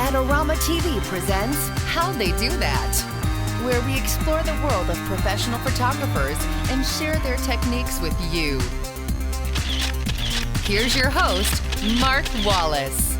Adorama TV presents How They Do That, where we explore the world of professional photographers and share their techniques with you. Here's your host, Mark Wallace.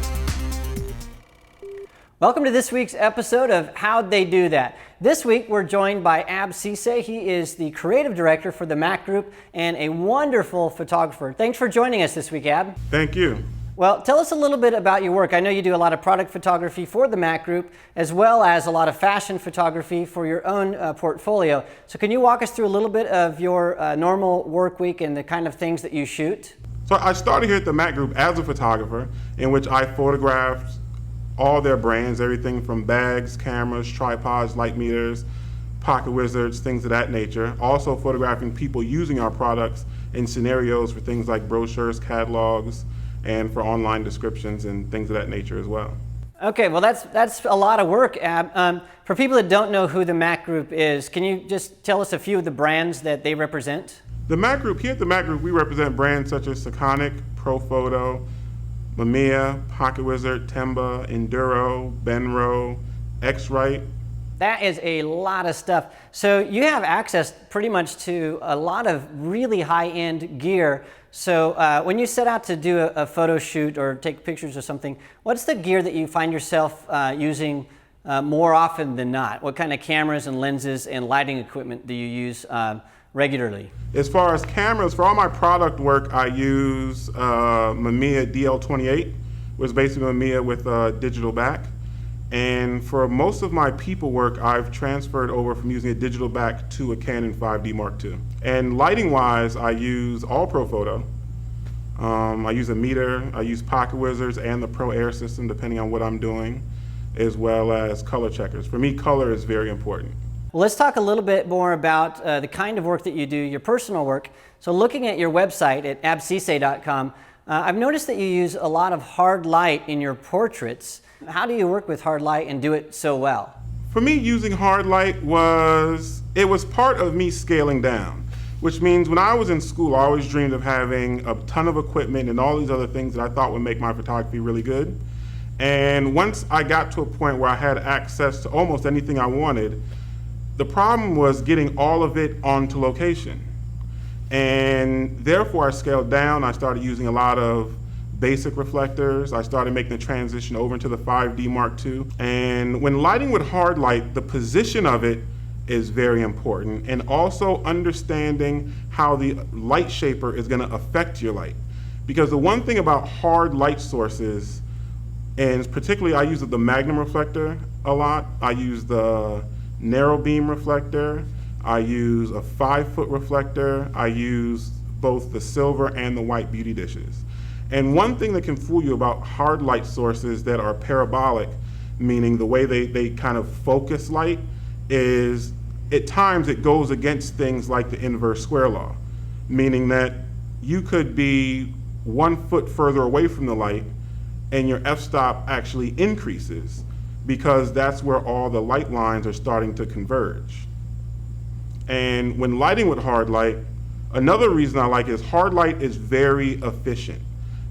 Welcome to this week's episode of How'd They Do That. This week we're joined by Ab Sesay. He is the creative director for the Mac Group and a wonderful photographer. Thanks for joining us this week, Ab. Thank you. Well, tell us a little bit about your work. I know you do a lot of product photography for the Mac Group, as well as a lot of fashion photography for your own portfolio. So can you walk us through a little bit of your normal work week and the kind of things that you shoot? So I started here at the Mac Group as a photographer, in which I photographed all their brands, everything from bags, cameras, tripods, light meters, pocket wizards, things of that nature. Also photographing people using our products in scenarios for things like brochures, catalogs, and for online descriptions and things of that nature as well. Okay, well that's a lot of work, Ab. For people that don't know who the Mac Group is, can you just tell us a few of the brands that they represent? The Mac Group, here at the Mac Group, we represent brands such as Sakonic, Profoto, Mamiya, Pocket Wizard, Temba, Enduro, Benro, X-Rite. That is a lot of stuff. So you have access pretty much to a lot of really high-end gear. So when you set out to do a photo shoot or take pictures or something, what's the gear that you find yourself using more often than not? What kind of cameras and lenses and lighting equipment do you use regularly? As far as cameras, for all my product work, I use Mamiya DL 28, which is basically Mamiya with a digital back. And for most of my people work, I've transferred over from using a digital back to a Canon 5D Mark II. And lighting-wise, I use all Profoto. I use a meter, I use Pocket Wizards and the Pro Air system, depending on what I'm doing, as well as color checkers. For me, color is very important. Well, let's talk a little bit more about the kind of work that you do, your personal work. So looking at your website at absesay.com, I've noticed that you use a lot of hard light in your portraits. How do you work with hard light and do it so well? For me, using hard light was part of me scaling down, which means when I was in school, I always dreamed of having a ton of equipment and all these other things that I thought would make my photography really good. And once I got to a point where I had access to almost anything I wanted, the problem was getting all of it onto location. And therefore I scaled down. I started using a lot of basic reflectors. I started making the transition over into the 5D Mark II. And when lighting with hard light, the position of it is very important, and also understanding how the light shaper is going to affect your light. Because the one thing about hard light sources, and particularly I use the Magnum reflector a lot, I use the narrow beam reflector, I use a 5-foot reflector, I use both the silver and the white beauty dishes. And one thing that can fool you about hard light sources that are parabolic, meaning the way they kind of focus light, is at times it goes against things like the inverse square law, meaning that you could be 1 foot further away from the light and your f-stop actually increases because that's where all the light lines are starting to converge. And when lighting with hard light, another reason I like it is hard light is very efficient.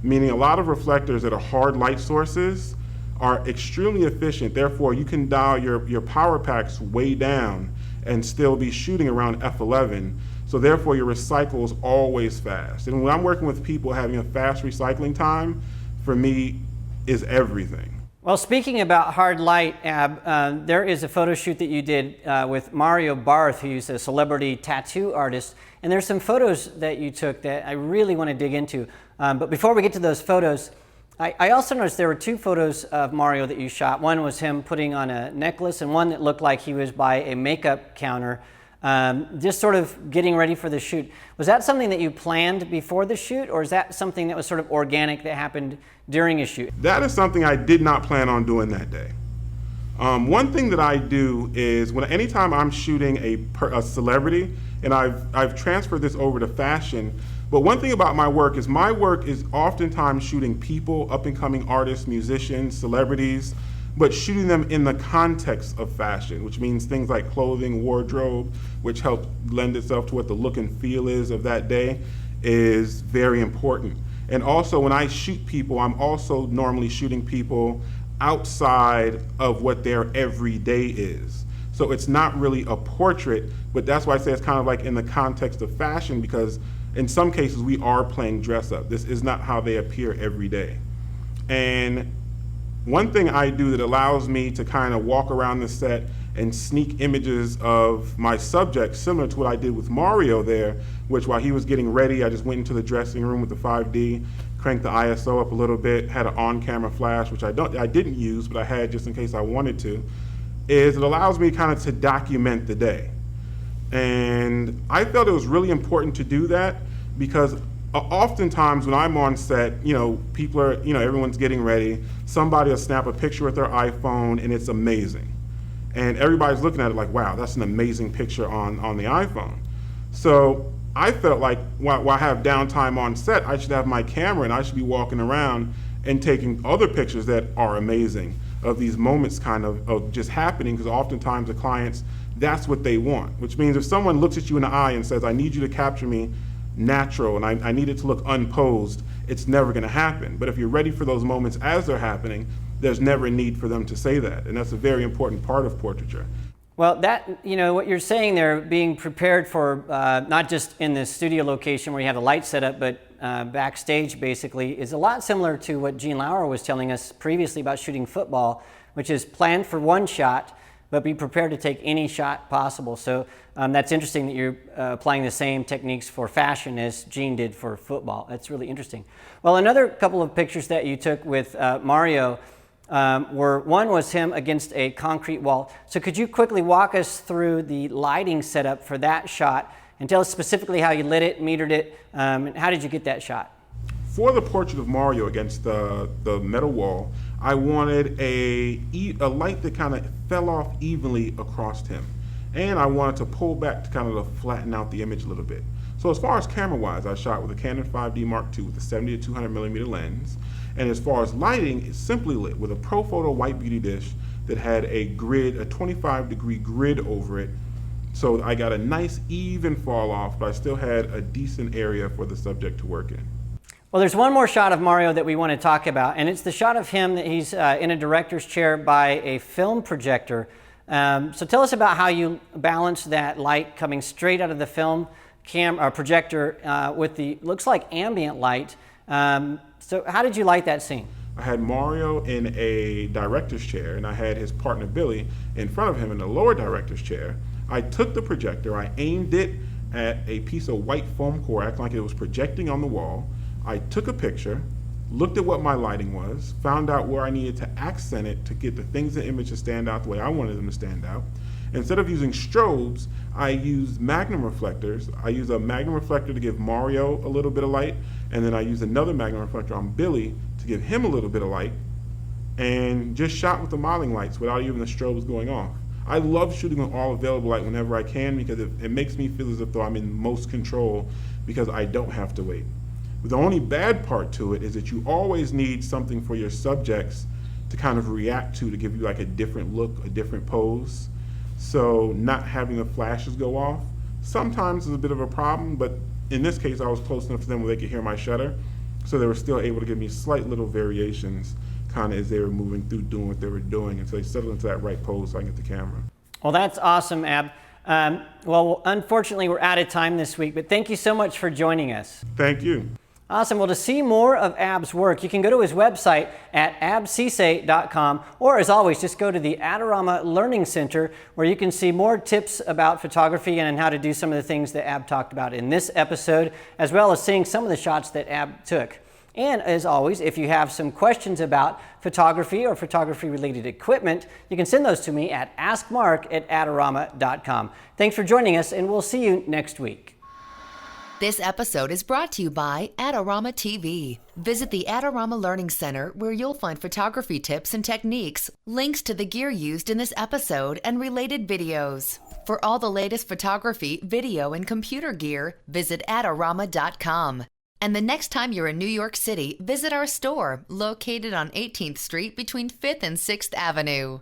Meaning a lot of reflectors that are hard light sources are extremely efficient. Therefore, you can dial your power packs way down and still be shooting around f11. So therefore, your recycle is always fast. And when I'm working with people, having a fast recycling time, for me, is everything. Well, speaking about hard light, Ab, there is a photo shoot that you did with Mario Barth, who's a celebrity tattoo artist, and there's some photos that you took that I really want to dig into. But before we get to those photos, I also noticed there were 2 photos of Mario that you shot. One was him putting on a necklace, and one that looked like he was by a makeup counter, just sort of getting ready for the shoot. Was that something that you planned before the shoot, or is that something that was sort of organic that happened during a shoot? That is something I did not plan on doing that day. One thing that I do is anytime I'm shooting a celebrity, and I've transferred this over to fashion, but one thing about my work is oftentimes shooting people, up-and-coming artists, musicians, celebrities, but shooting them in the context of fashion, which means things like clothing, wardrobe, which helps lend itself to what the look and feel is of that day, is very important. And also when I shoot people, I'm also normally shooting people outside of what their everyday is. So it's not really a portrait, but that's why I say it's kind of like in the context of fashion, because in some cases we are playing dress up. This is not how they appear every day. And one thing I do that allows me to kind of walk around the set and sneak images of my subject, similar to what I did with Mario there, which while he was getting ready, I just went into the dressing room with the 5D, cranked the ISO up a little bit, had an on-camera flash, which I didn't use, but I had just in case I wanted to, is it allows me kind of to document the day. And I felt it was really important to do that because oftentimes when I'm on set, people are, everyone's getting ready, somebody will snap a picture with their iPhone and it's amazing. And everybody's looking at it like, wow, that's an amazing picture on the iPhone. So I felt like while I have downtime on set, I should have my camera and I should be walking around and taking other pictures that are amazing of these moments kind of just happening, because oftentimes the clients, that's what they want, which means if someone looks at you in the eye and says, I need you to capture me natural and I need it to look unposed, it's never gonna happen. But if you're ready for those moments as they're happening, there's never a need for them to say that. And that's a very important part of portraiture. Well, what you're saying there, being prepared for not just in the studio location where you have the light set up, but backstage basically, is a lot similar to what Gene Lauer was telling us previously about shooting football, which is plan for one shot, but be prepared to take any shot possible. So that's interesting that you're applying the same techniques for fashion as Gene did for football. That's really interesting. Well, another couple of pictures that you took with Mario one was him against a concrete wall. So could you quickly walk us through the lighting setup for that shot and tell us specifically how you lit it, metered it, and how did you get that shot? For the portrait of Mario against the metal wall, I wanted a light that kind of fell off evenly across him. And I wanted to pull back to kind of flatten out the image a little bit. So as far as camera-wise, I shot with a Canon 5D Mark II with a 70 to 200 millimeter lens. And as far as lighting, it's simply lit with a Profoto white beauty dish that had a 25-degree grid over it. So I got a nice even fall off, but I still had a decent area for the subject to work in. Well, there's one more shot of Mario that we want to talk about, and it's the shot of him that he's in a director's chair by a film projector. So tell us about how you balance that light coming straight out of the film projector with the, looks like ambient light. So how did you light that scene? I had Mario in a director's chair, and I had his partner Billy in front of him in the lower director's chair. I took the projector, I aimed it at a piece of white foam core, acting like it was projecting on the wall. I took a picture, looked at what my lighting was, found out where I needed to accent it to get the things in the image to stand out the way I wanted them to stand out. Instead of using strobes, I used magnum reflectors. I used a magnum reflector to give Mario a little bit of light, and then I used another magnum reflector on Billy to give him a little bit of light, and just shot with the modeling lights without even the strobes going off. I love shooting with all available light whenever I can because it makes me feel as if though I'm in most control because I don't have to wait. The only bad part to it is that you always need something for your subjects to kind of react to give you like a different look, a different pose. So not having the flashes go off sometimes is a bit of a problem, but in this case I was close enough to them where they could hear my shutter, so they were still able to give me slight little variations kind of as they were moving through doing what they were doing until they settled into that right pose so I can get the camera. Well, that's awesome, Ab. Well, unfortunately we're out of time this week, but thank you so much for joining us. Thank you. Awesome. Well, to see more of Ab's work, you can go to his website at absesay.com, or as always, just go to the Adorama Learning Center, where you can see more tips about photography and how to do some of the things that Ab talked about in this episode, as well as seeing some of the shots that Ab took. And as always, if you have some questions about photography or photography-related equipment, you can send those to me at askmark@adorama.com. Thanks for joining us, and we'll see you next week. This episode is brought to you by Adorama TV. Visit the Adorama Learning Center, where you'll find photography tips and techniques, links to the gear used in this episode, and related videos. For all the latest photography, video, and computer gear, visit adorama.com. And the next time you're in New York City, visit our store, located on 18th Street between 5th and 6th Avenue.